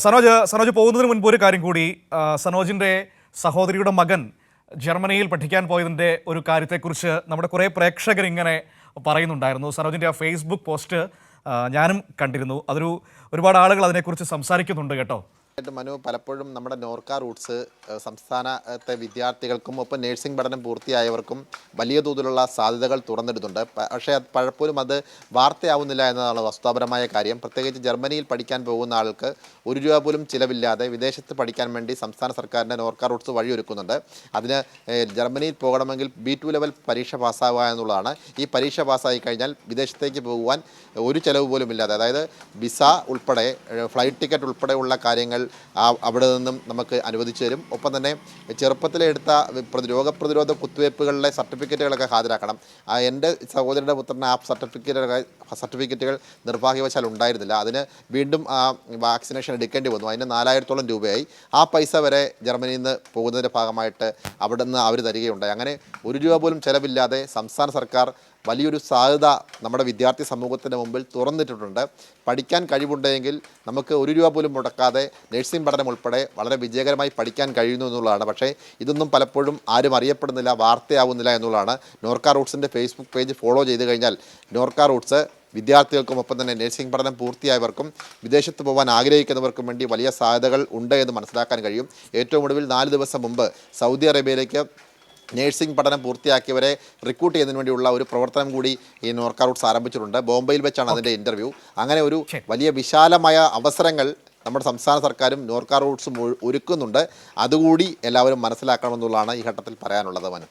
സനോജ് പോകുന്നതിന് മുൻപ് ഒരു കാര്യം കൂടി. സനോജിൻ്റെ സഹോദരിയുടെ മകൻ ജർമ്മനിയിൽ പഠിക്കാൻ പോയതിൻ്റെ ഒരു കാര്യത്തെക്കുറിച്ച് നമ്മുടെ കുറേ പ്രേക്ഷകർ ഇങ്ങനെ പറയുന്നുണ്ടായിരുന്നു. സനോജിൻ്റെ ആ ഫേസ്ബുക്ക് പോസ്റ്റ് ഞാനും കണ്ടിരുന്നു. ഒരുപാട് ആളുകൾ അതിനെക്കുറിച്ച് സംസാരിക്കുന്നുണ്ട് കേട്ടോ. മനു, പലപ്പോഴും നമ്മുടെ നോർക്ക റൂട്ട്സ് സംസ്ഥാനത്തെ വിദ്യാർത്ഥികൾക്കും ഒപ്പം നേഴ്സിംഗ് പഠനം പൂർത്തിയായവർക്കും വലിയ തോതിലുള്ള സാധ്യതകൾ തുറന്നിടുന്നുണ്ട്. പക്ഷേ പലപ്പോഴും അത് വാർത്തയാവുന്നില്ല എന്നതാണ് വസ്തുതാപരമായ കാര്യം. പ്രത്യേകിച്ച് ജർമ്മനിയിൽ പഠിക്കാൻ പോകുന്ന ആൾക്ക് ₹1 പോലും ചിലവില്ലാതെ വിദേശത്ത് പഠിക്കാൻ വേണ്ടി സംസ്ഥാന സർക്കാരിൻ്റെ നോർക്ക റൂട്ട്സ് വഴിയൊരുക്കുന്നുണ്ട്. അതിന് ജർമ്മനിയിൽ പോകണമെങ്കിൽ B2 ലെവൽ പരീക്ഷ പാസ്സാവുക എന്നുള്ളതാണ്. ഈ പരീക്ഷ പാസ്സായി കഴിഞ്ഞാൽ വിദേശത്തേക്ക് പോകുവാൻ ഒരു ചിലവ് പോലും ഇല്ലാതെ, അതായത് വിസ ഉൾപ്പെടെ ഫ്ലൈറ്റ് ടിക്കറ്റ് ഉൾപ്പെടെയുള്ള കാര്യങ്ങൾ അവിടെ നിന്നും നമുക്ക് അനുവദിച്ചു തരും. ഒപ്പം തന്നെ ചെറുപ്പത്തിലെടുത്ത രോഗപ്രതിരോധ കുത്തിവയ്പ്പുകളിലെ സർട്ടിഫിക്കറ്റുകളൊക്കെ ഹാജരാക്കണം. എൻ്റെ സഹോദരിയുടെ പുത്രന് ആ സർട്ടിഫിക്കറ്റുകൾ നിർഭാഗ്യവശാൽ ഉണ്ടായിരുന്നില്ല. അതിന് വീണ്ടും വാക്സിനേഷൻ എടുക്കേണ്ടി വന്നു. അതിന് 4000-ഓളം രൂപയായി. ആ പൈസ വരെ ജർമ്മനിയിൽ നിന്ന് പോകുന്നതിൻ്റെ ഭാഗമായിട്ട് അവിടെ നിന്ന് അവർ തരികയുണ്ടായി. അങ്ങനെ ₹1 പോലും ചിലവില്ലാതെ സംസ്ഥാന സർക്കാർ വലിയൊരു സാധ്യത നമ്മുടെ വിദ്യാർത്ഥി സമൂഹത്തിന് മുമ്പിൽ തുറന്നിട്ടിട്ടുണ്ട്. പഠിക്കാൻ കഴിവുണ്ടെങ്കിൽ നമുക്ക് ₹1 പോലും മുടക്കാതെ നഴ്സിംഗ് പഠനം ഉൾപ്പെടെ വളരെ വിജയകരമായി പഠിക്കാൻ കഴിയുന്നു എന്നുള്ളതാണ്. പക്ഷേ ഇതൊന്നും പലപ്പോഴും ആരും അറിയപ്പെടുന്നില്ല, വാർത്തയാവുന്നില്ല എന്നുള്ളതാണ്. നോർക്ക റൂട്ട്സിൻ്റെ ഫേസ്ബുക്ക് പേജ് ഫോളോ ചെയ്ത് കഴിഞ്ഞാൽ നോർക്ക റൂട്ട്സ് വിദ്യാർത്ഥികൾക്കും ഒപ്പം തന്നെ നഴ്സിംഗ് പഠനം പൂർത്തിയായവർക്കും വിദേശത്ത് പോകാൻ ആഗ്രഹിക്കുന്നവർക്കും വേണ്ടി വലിയ സാധ്യതകൾ ഉണ്ട് എന്ന് മനസ്സിലാക്കാൻ കഴിയും. ഏറ്റവും ഒടുവിൽ 4 ദിവസം മുമ്പ് സൗദി അറേബ്യയിലേക്ക് നേഴ്സിംഗ് പഠനം പൂർത്തിയാക്കിയവരെ റിക്രൂട്ട് ചെയ്യുന്നതിന് വേണ്ടിയുള്ള ഒരു പ്രവർത്തനം കൂടി ഈ നോർക്ക റൂട്ട്സ് ആരംഭിച്ചിട്ടുണ്ട്. ബോംബെയിൽ വെച്ചാണ് അതിൻ്റെ ഇൻ്റർവ്യൂ. അങ്ങനെ ഒരു വലിയ വിശാലമായ അവസരങ്ങൾ നമ്മുടെ സംസ്ഥാന സർക്കാരും നോർക്ക റൂട്ട്സും ഒരുക്കുന്നുണ്ട്. അതുകൂടി എല്ലാവരും മനസ്സിലാക്കണമെന്നുള്ളതാണ് ഈ ഘട്ടത്തിൽ പറയാനുള്ളത്. മനു.